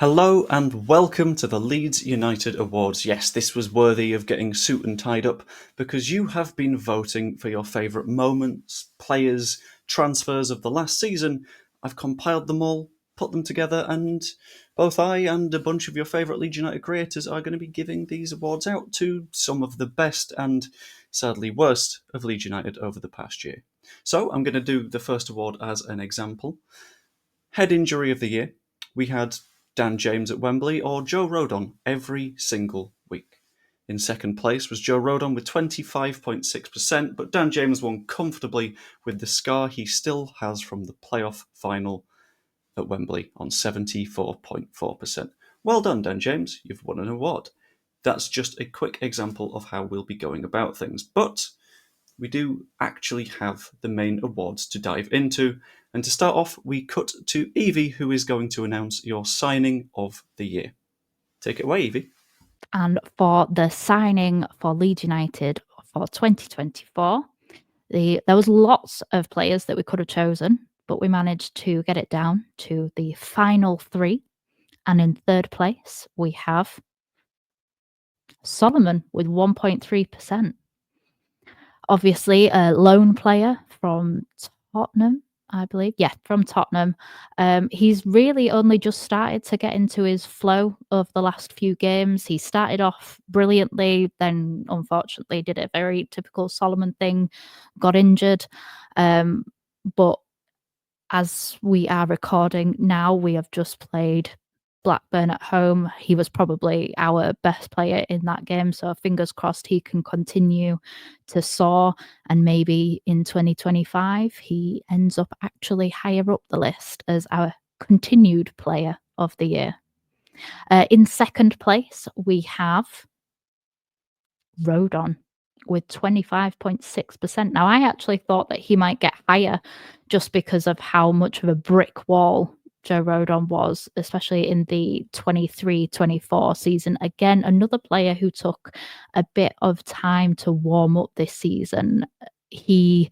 Hello and welcome to the Leeds United Awards. Yes, this was worthy of getting suit and tied up because you have been voting for your favourite moments, players, transfers of the last season. I've compiled them all, put them together, and both I and a bunch of your favourite Leeds United creators are going to be giving these awards out to some of the best and sadly worst of Leeds United over the past year. So I'm going to do the first award as an example. Head injury of the year. We had Dan James at Wembley or Joe Rodon every single week. In second place was Joe Rodon with 25.6%, but Dan James won comfortably with the scar he still has from the playoff final at Wembley on 74.4%. Well done, Dan James, you've won an award. That's just a quick example of how we'll be going about things, but we do actually have the main awards to dive into. And to start off, we cut to Evie, who is going to announce your signing of the year. Take it away, Evie. And for the signing for Leeds United for 2024, there was lots of players that we could have chosen, but we managed to get it down to the final three. And in third place, we have Solomon with 1.3%. Obviously, a lone player from Tottenham, I believe. Yeah, from Tottenham. He's really only just started to get into his flow of the last few games. He started off brilliantly, then unfortunately did a very typical Solomon thing, got injured. But as we are recording now, we have just played Blackburn at home. He was probably our best player in that game. So fingers crossed he can continue to soar, and maybe in 2025 he ends up actually higher up the list as our continued player of the year. In second place, we have Rodon with 25.6%. Now, I actually thought that he might get higher just because of how much of a brick wall Joe Rodon was, especially in the 23-24 season. Again, another player who took a bit of time to warm up this season. We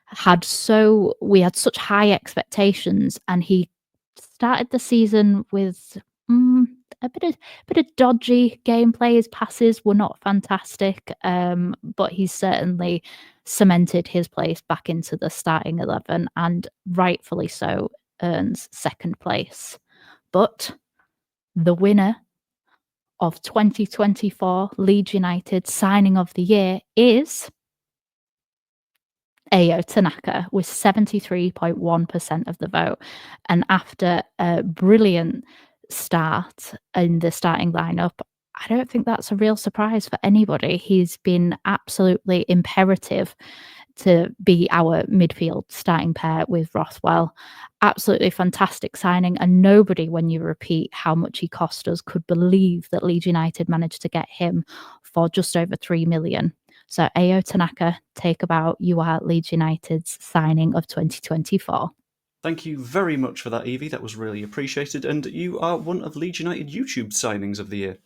had such high expectations, and he started the season with a bit of dodgy gameplay. His passes were not fantastic, but he's certainly cemented his place back into the starting 11, and rightfully so earns second place. But the winner of 2024 Leeds United signing of the year is Ayo Tanaka with 73.1% of the vote. And after a brilliant start in the starting lineup, I don't think that's a real surprise for anybody. He's been absolutely imperative to be our midfield starting pair with Rothwell. Absolutely fantastic signing, and nobody, when you repeat how much he cost us, could believe that Leeds United managed to get him for just over 3 million. So Ayo Tanaka, take about you are Leeds United's signing of 2024. Thank you very much for that, Evie. That was really appreciated. And you are one of Leeds United YouTube signings of the year.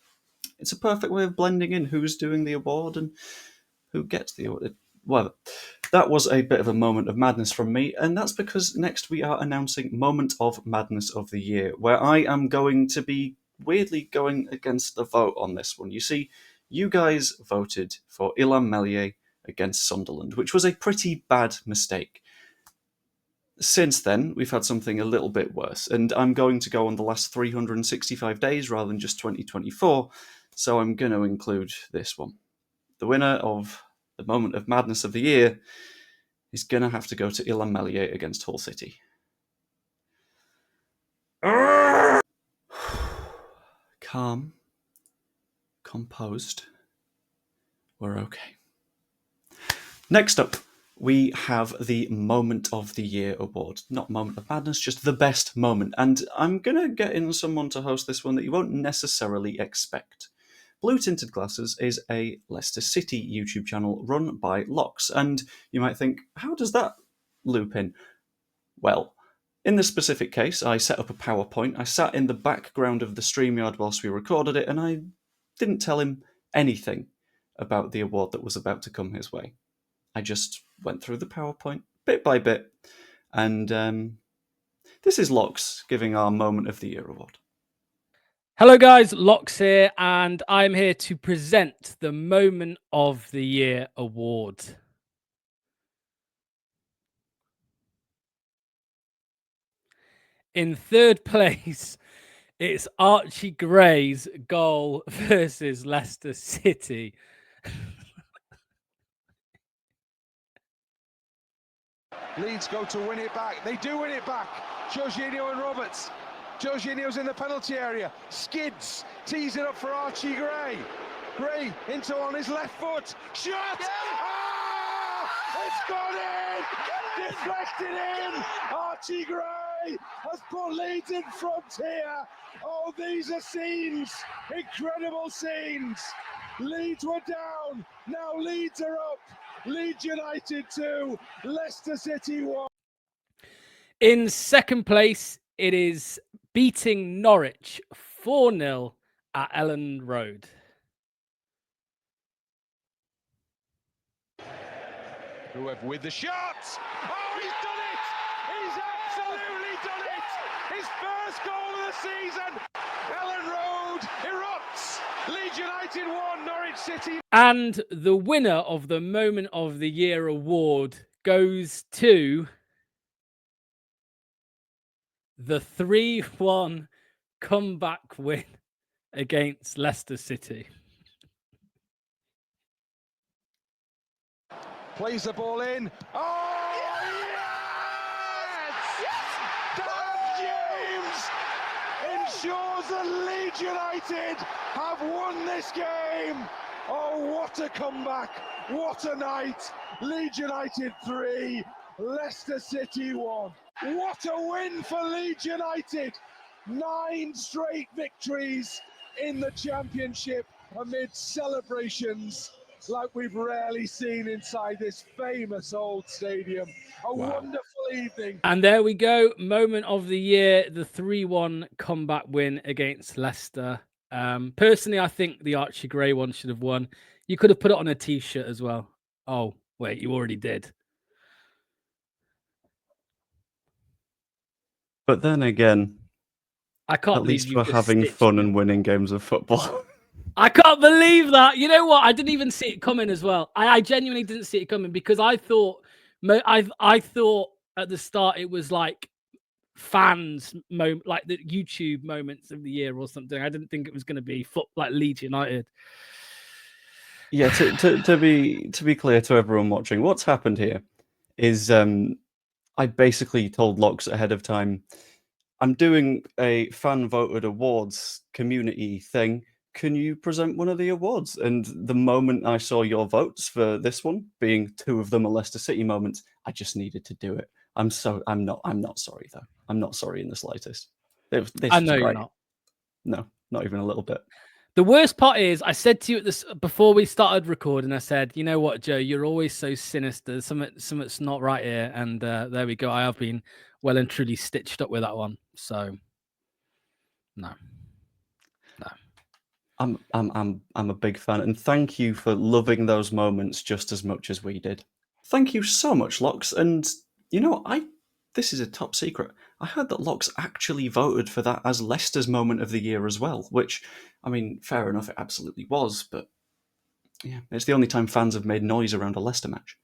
It's a perfect way of blending in who's doing the award and who gets the award. Well, that was a bit of a moment of madness from me, and that's because next we are announcing Moment of Madness of the Year, where I am going to be weirdly going against the vote on this one. You see, you guys voted for Ilham Melier against Sunderland, which was a pretty bad mistake. Since then, we've had something a little bit worse, and I'm going to go on the last 365 days rather than just 2024, so I'm going to include this one. The winner of the Moment of Madness of the Year is going to have to go to Ilham Melier against Hull City. Calm, composed, we're okay. Next up, we have the Moment of the Year award. Not Moment of Madness, just the best moment. And I'm going to get in someone to host this one that you won't necessarily expect. Blue Tinted Glasses is a Leicester City YouTube channel run by Locks, and you might think, how does that loop in? Well, in this specific case, I set up a PowerPoint, I sat in the background of the StreamYard whilst we recorded it, and I didn't tell him anything about the award that was about to come his way. I just went through the PowerPoint bit by bit, and this is Locks giving our Moment of the Year award. Hello guys, Locks here, and I'm here to present the Moment of the Year award. In third place, it's Archie Gray's goal versus Leicester City. Leeds go to win it back. They do win it back. Jorginho and Roberts. Jorginho's in the penalty area. Skids. Tees it up for Archie Gray. Gray into on his left foot. Shot! Yeah! Oh, it's gone in! Deflected in! Archie Gray has put Leeds in front here. Oh, these are scenes. Incredible scenes. Leeds were down. Now Leeds are up. Leeds United 2, Leicester City 1. In second place, it is beating Norwich 4-0 at Ellen Road. Whoever with the shot! Oh, he's done it! He's absolutely done it! His first goal of the season! Ellen Road erupts! Leeds United 1, Norwich City. And the winner of the Moment of the Year award goes to the 3-1 comeback win against Leicester City. Plays the ball in. Oh, yes! Dan James ensures that Leeds United have won this game. Oh, what a comeback. What a night. Leeds United 3, Leicester City 1. What a win for Leeds United. 9 straight victories in the Championship amid celebrations like we've rarely seen inside this famous old stadium. A wonderful evening. And there we go. Moment of the Year, the 3-1 comeback win against Leicester. Personally, I think the Archie Gray one should have won. You could have put it on a T-shirt as well. Oh, wait, you already did. But then again, I can't at believe least you've we're just having stitched fun me. and winning games of football. I can't believe that. You know what? I didn't even see it coming as well. I genuinely didn't see it coming because I thought at the start it was like fans like the YouTube moments of the year or something. I didn't think it was going to be like Leeds United. Yeah, to be clear to everyone watching, what's happened here is I basically told Locks ahead of time, I'm doing a fan voted awards community thing. Can you present one of the awards? And the moment I saw your votes for this one, being 2 of them are Leicester City moments, I just needed to do it. I'm not sorry though. I'm not sorry in the slightest. This I was know great. you're not. No, not even a little bit. The worst part is, I said to you at this before we started recording, I said, you know what, Joe, you're always so sinister. Something's not right here. And there we go. I have been well and truly stitched up with that one. So, no. I'm a big fan, and thank you for loving those moments just as much as we did. Thank you so much, Locks. And you know, this is a top secret. I heard that Locks actually voted for that as Leicester's moment of the year as well, which, I mean, fair enough, it absolutely was, but yeah, it's the only time fans have made noise around a Leicester match.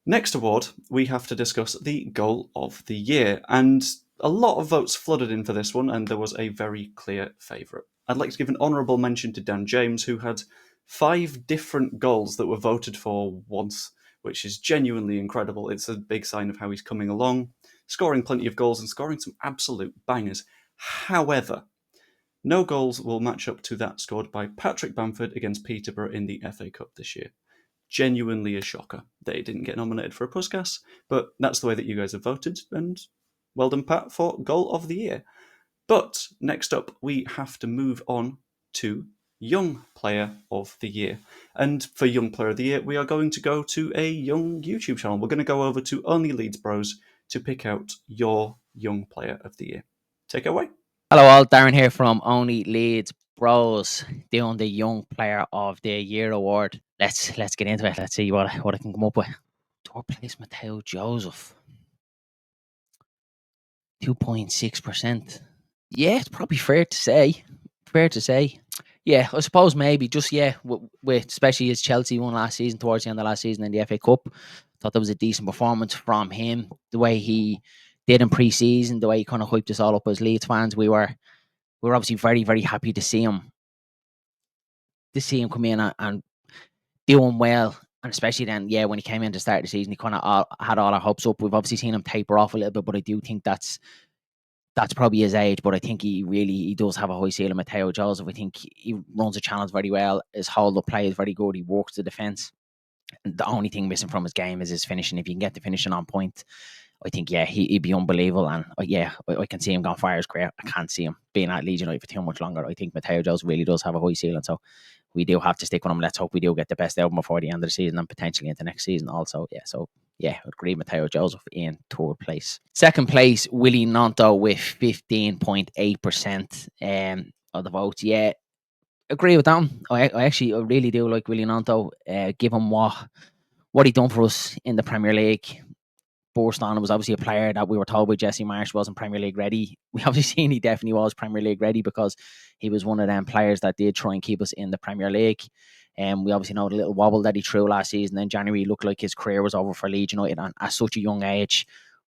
Next award, we have to discuss the goal of the year, and a lot of votes flooded in for this one, and there was a very clear favourite. I'd like to give an honourable mention to Dan James, who had 5 different goals that were voted for once, which is genuinely incredible. It's a big sign of how he's coming along, scoring plenty of goals and scoring some absolute bangers. However, no goals will match up to that scored by Patrick Bamford against Peterborough in the FA Cup this year. Genuinely a shocker that he didn't get nominated for a Puskas, but that's the way that you guys have voted, and well done, Pat, for Goal of the Year. But next up, we have to move on to Young Player of the Year. And for Young Player of the Year, we are going to go to a young YouTube channel. We're going to go over to Only Leeds Bros to pick out your Young Player of the Year. Take it away. Hello all, Darren here from Only Leeds Bros, doing the Young Player of the Year award. Let's get into it. Let's see what I can come up with. To replace Matteo Joseph, 2.6%. Yeah, it's probably fair to say. Fair to say. Yeah, I suppose maybe just, with especially as Chelsea won last season, towards the end of last season in the FA Cup, thought that was a decent performance from him. The way he did in pre-season, the way he kind of hyped us all up as Leeds fans, we were obviously very, very happy to see him come in and doing well. And especially then, when he came in to start the season, he kind of had all our hopes up. We've obviously seen him taper off a little bit, but I do think that's probably his age. But I think he does have a high ceiling. Mateo Joseph, I think he runs the channels very well. His hold-up play is very good. He works the defence. And the only thing missing from his game is his finishing. If you can get the finishing on point, I think, he'd be unbelievable. And I can see him going far his career. I can't see him being at Leeds United for too much longer. I think Mateo Joseph really does have a high ceiling. So we do have to stick with him. Let's hope we do get the best out of him before the end of the season and potentially into next season also. I'd agree, Mateo Joseph in third place. Second place, Willie Gnonto with 15.8% of the votes. Yeah, agree with that. I really do like Willie Gnonto. Given what he done for us in the Premier League. Borstone was obviously a player that we were told by Jesse Marsh wasn't Premier League ready. We obviously seen he definitely was Premier League ready because he was one of them players that did try and keep us in the Premier League. And we obviously know the little wobble that he threw last season. In January, looked like his career was over for Leeds United, and at such a young age,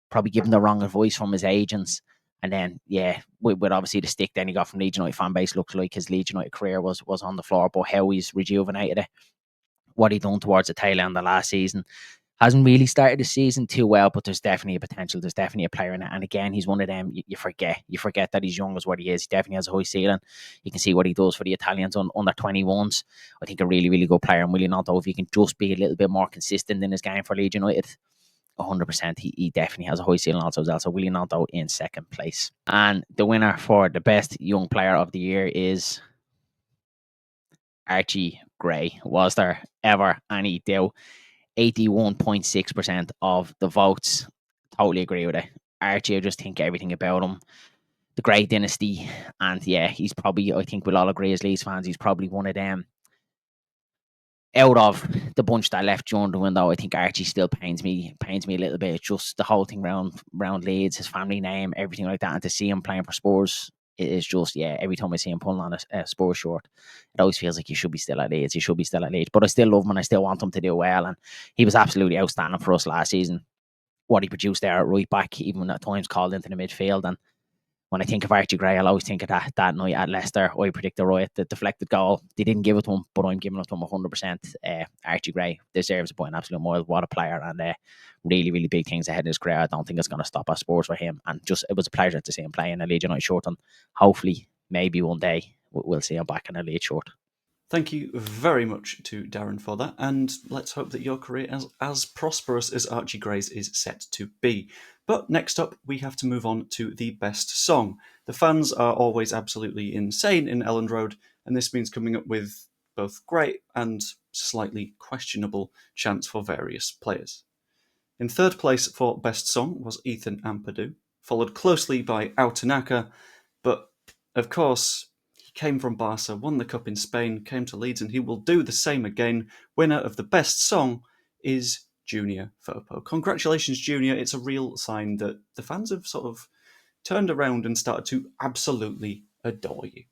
probably given the wrong advice from his agents. And then, with obviously the stick then he got from Leeds United fan base, looked like his Leeds United career was on the floor. But how he's rejuvenated it, what he done towards the tail end of last season. Hasn't really started the season too well, but there's definitely a potential. There's definitely a player in it. And again, he's one of them, you forget that he's young as what he is. He definitely has a high ceiling. You can see what he does for the Italians under 21s. I think a really, really good player. And Willie Gnonto, if he can just be a little bit more consistent in his game for Leeds United, 100%, he definitely has a high ceiling also as well. So Willie Gnonto in second place. And the winner for the best young player of the year is Archie Gray. Was there ever any doubt? 81.6% of the votes. Totally agree with it. Archie, I just think everything about him. The Grey Dynasty. And he's probably, I think we'll all agree as Leeds fans, he's probably one of them. Out of the bunch that left during the window, I think Archie still pains me a little bit. Just the whole thing round Leeds, his family name, everything like that. And to see him playing for Spurs, it is just, every time I see him pulling on a Spurs short, it always feels like he should be still at Leeds. But I still love him and I still want him to do well. And he was absolutely outstanding for us last season. What he produced there at right back, even at times called into the midfield. And when I think of Archie Gray, I'll always think of that night at Leicester. I predict the deflected goal. They didn't give it to him, but I'm giving it to him 100%. Archie Gray deserves a point, an absolute mile. What a player, and really, really big things ahead in his career. I don't think it's going to stop at Spurs for him. And just, it was a pleasure to see him play in a Leeds United shirt. And hopefully, maybe one day, we'll see him back in a Leeds shirt. Thank you very much to Darren for that, and let's hope that your career is as prosperous as Archie Gray's is set to be. But next up, we have to move on to the best song. The fans are always absolutely insane in Elland Road, and this means coming up with both great and slightly questionable chants for various players. In third place for best song was Ethan Ampadu, followed closely by Autanaka, but of course, came from Barca, won the cup in Spain, came to Leeds, and he will do the same again. Winner of the best song is Junior Firpo. Congratulations, Junior. It's a real sign that the fans have sort of turned around and started to absolutely adore you.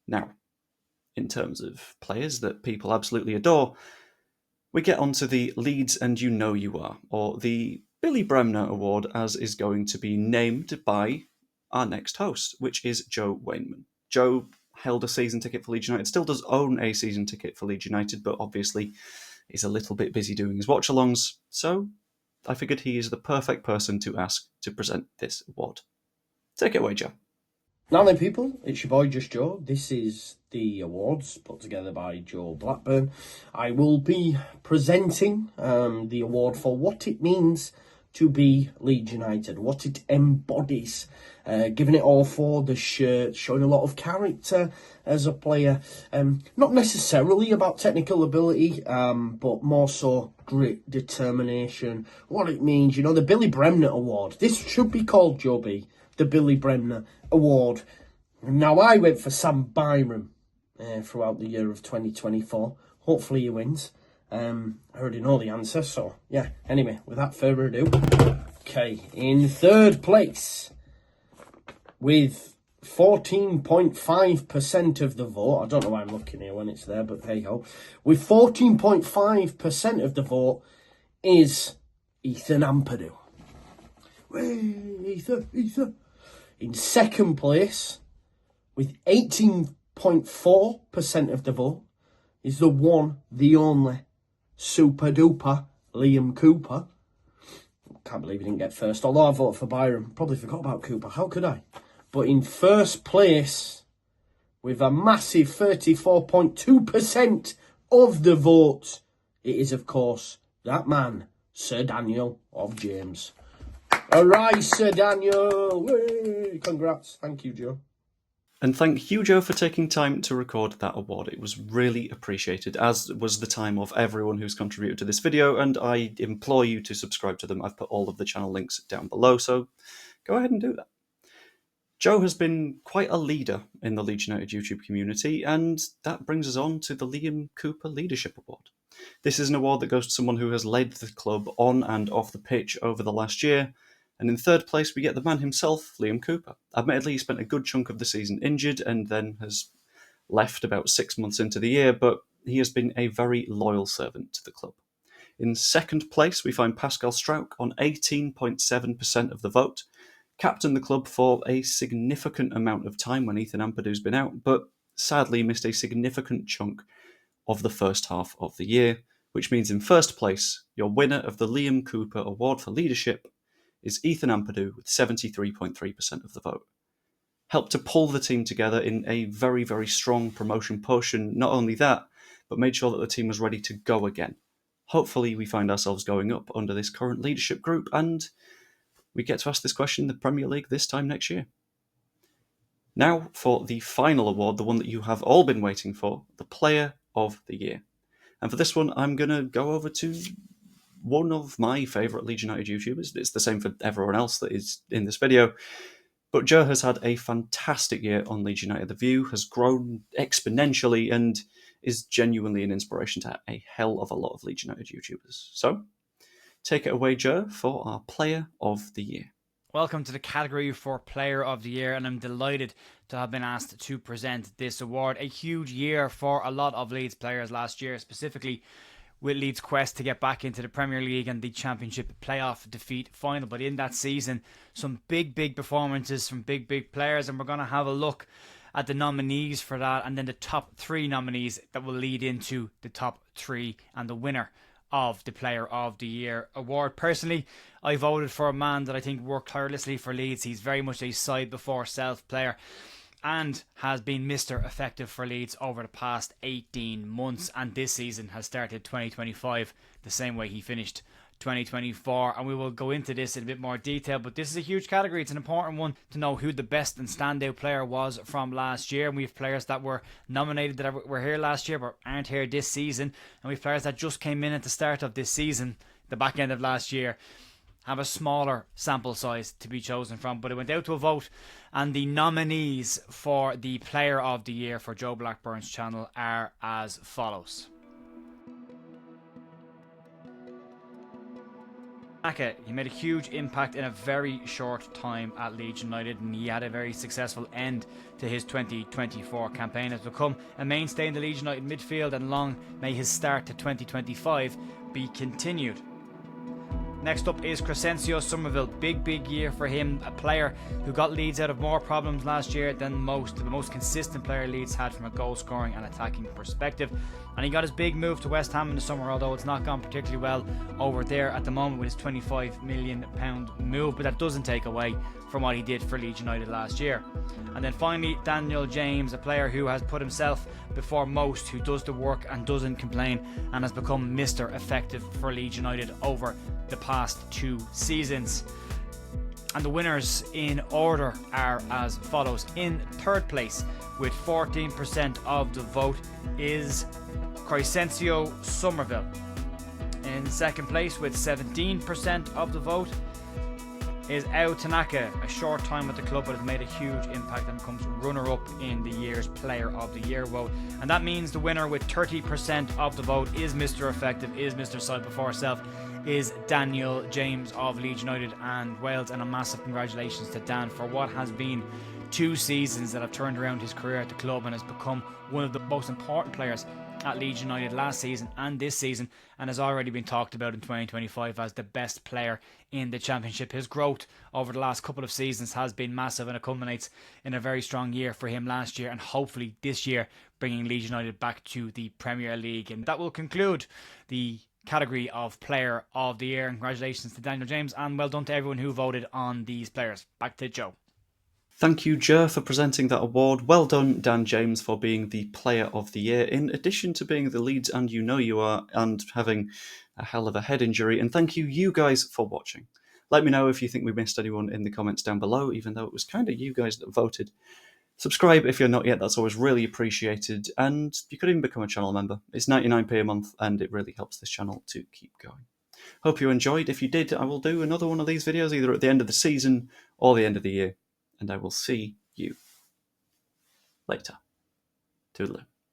Now, in terms of players that people absolutely adore, we get onto the Leeds and You Know You Are, or the Billy Bremner Award, as is going to be named by our next host, which is Joe Wainman. Joe held a season ticket for Leeds United, still does own a season ticket for Leeds United, but obviously is a little bit busy doing his watch-alongs, so I figured he is the perfect person to ask to present this award. Take it away, Joe. Now then, people, it's your boy Just Joe. This is the awards put together by Joe Blackburn. I will be presenting the award for what it means to be Leeds United, what it embodies, giving it all for the shirt, showing a lot of character as a player, not necessarily about technical ability, but more so grit, determination, what it means, you know, the Billy Bremner Award. This should be called, Joe B, the Billy Bremner Award. Now, I went for Sam Byram throughout the year of 2024. Hopefully he wins. I already know the answer, so yeah. Anyway, without further ado, okay, in third place with 14.5% of the vote. I don't know why I'm looking here when it's there, but hey ho. With 14.5% of the vote is Ethan Ampadu. Ethan. In second place, with 18.4% of the vote, is the one, the only, super duper Liam Cooper. Can't believe he didn't get first, although I voted for Byron. Probably forgot about Cooper. How could I? But in first place, with a massive 34.2% of the vote, it is, of course, that man, Sir Daniel of James. Arise, Sir Daniel! Whey! Congrats. Thank you, Joe. And thank you, Joe, for taking time to record that award. It was really appreciated, as was the time of everyone who's contributed to this video, and I implore you to subscribe to them. I've put all of the channel links down below, so go ahead and do that. Joe has been quite a leader in the Leeds United YouTube community, and that brings us on to the Liam Cooper Leadership Award. This is an award that goes to someone who has led the club on and off the pitch over the last year, and in third place we get the man himself, Liam Cooper. Admittedly, he spent a good chunk of the season injured and then has left about 6 months into the year, but he has been a very loyal servant to the club. In second place, we find Pascal Struijk on 18.7% of the vote. Captained the club for a significant amount of time when Ethan Ampadu's been out, but sadly missed a significant chunk of the first half of the year, which means in first place, your winner of the Liam Cooper Award for Leadership is Ethan Ampadu with 73.3% of the vote. Helped to pull the team together in a very, very strong promotion push, and not only that, but made sure that the team was ready to go again. Hopefully we find ourselves going up under this current leadership group, and we get to ask this question in the Premier League this time next year. Now for the final award, the one that you have all been waiting for, the Player of the Year. And for this one, I'm going to go over to one of my favourite Leeds United YouTubers. It's the same for everyone else that is in this video. But Joe has had a fantastic year on Leeds United. The view has grown exponentially and is genuinely an inspiration to a hell of a lot of Leeds United YouTubers. So, take it away, Joe, for our Player of the Year. Welcome to the category for Player of the Year, and I'm delighted to have been asked to present this award. A huge year for a lot of Leeds players last year, specifically with Leeds' quest to get back into the Premier League and the Championship playoff defeat final. But in that season, some big performances from big players, and we're going to have a look at the nominees for that, and then the top 3 nominees that will lead into the top 3 and the winner of the Player of the Year award. Personally, I voted for a man that I think worked tirelessly for Leeds. He's very much a side before self player and has been Mr. Effective for Leeds over the past 18 months, and this season has started 2025 the same way he finished 2024, and we will go into this in a bit more detail, but this is a huge category. It's an important one to know who the best and standout player was from last year, and we have players that were nominated that were here last year but aren't here this season, and we have players that just came in at the start of this season, the back end of last year, have a smaller sample size to be chosen from. But it went out to a vote, and the nominees for the Player of the Year for Joe Blackburn's channel are as follows. He made a huge impact in a very short time at Leeds United, and he had a very successful end to his 2024 campaign. Has become a mainstay in the Leeds United midfield, and long may his start to 2025 be continued. Next up is Crescencio Somerville. Big year for him. A player who got Leeds out of more problems last year than most. The most consistent player Leeds had from a goal scoring and attacking perspective. And he got his big move to West Ham in the summer, although it's not gone particularly well over there at the moment with his £25 million move. But that doesn't take away from what he did for Leeds United last year. And then finally, Daniel James, a player who has put himself before most, who does the work and doesn't complain, and has become Mr. Effective for Leeds United over the past 2 seasons. And the winners in order are as follows. In third place with 14% of the vote is Crescencio Somerville. In second place with 17% of the vote is Ao Tanaka, a short time at the club but has made a huge impact and becomes runner-up in the year's Player of the Year vote. And that means the winner with 30% of the vote is Mr. Effective, is Mr. Side Before Self, is Daniel James of Leeds United and Wales. And a massive congratulations to Dan for what has been 2 seasons that have turned around his career at the club and has become one of the most important players at Leeds United last season and this season, and has already been talked about in 2025 as the best player in the Championship. His growth over the last couple of seasons has been massive, and it culminates in a very strong year for him last year, and hopefully this year bringing Leeds United back to the Premier League. And that will conclude the category of Player of the Year. Congratulations to Daniel James, and well done to everyone who voted on these players. Back to Joe. Thank you, Jer, for presenting that award. Well done, Dan James, for being the Player of the Year, in addition to being the Leeds and You Know You Are and having a hell of a head injury. And thank you guys for watching. Let me know if you think we missed anyone in the comments down below, even though it was kind of you guys that voted. Subscribe if you're not yet, that's always really appreciated. And you could even become a channel member. It's 99p a month, and it really helps this channel to keep going. Hope you enjoyed. If you did, I will do another one of these videos either at the end of the season or the end of the year. And I will see you later. Toodaloo.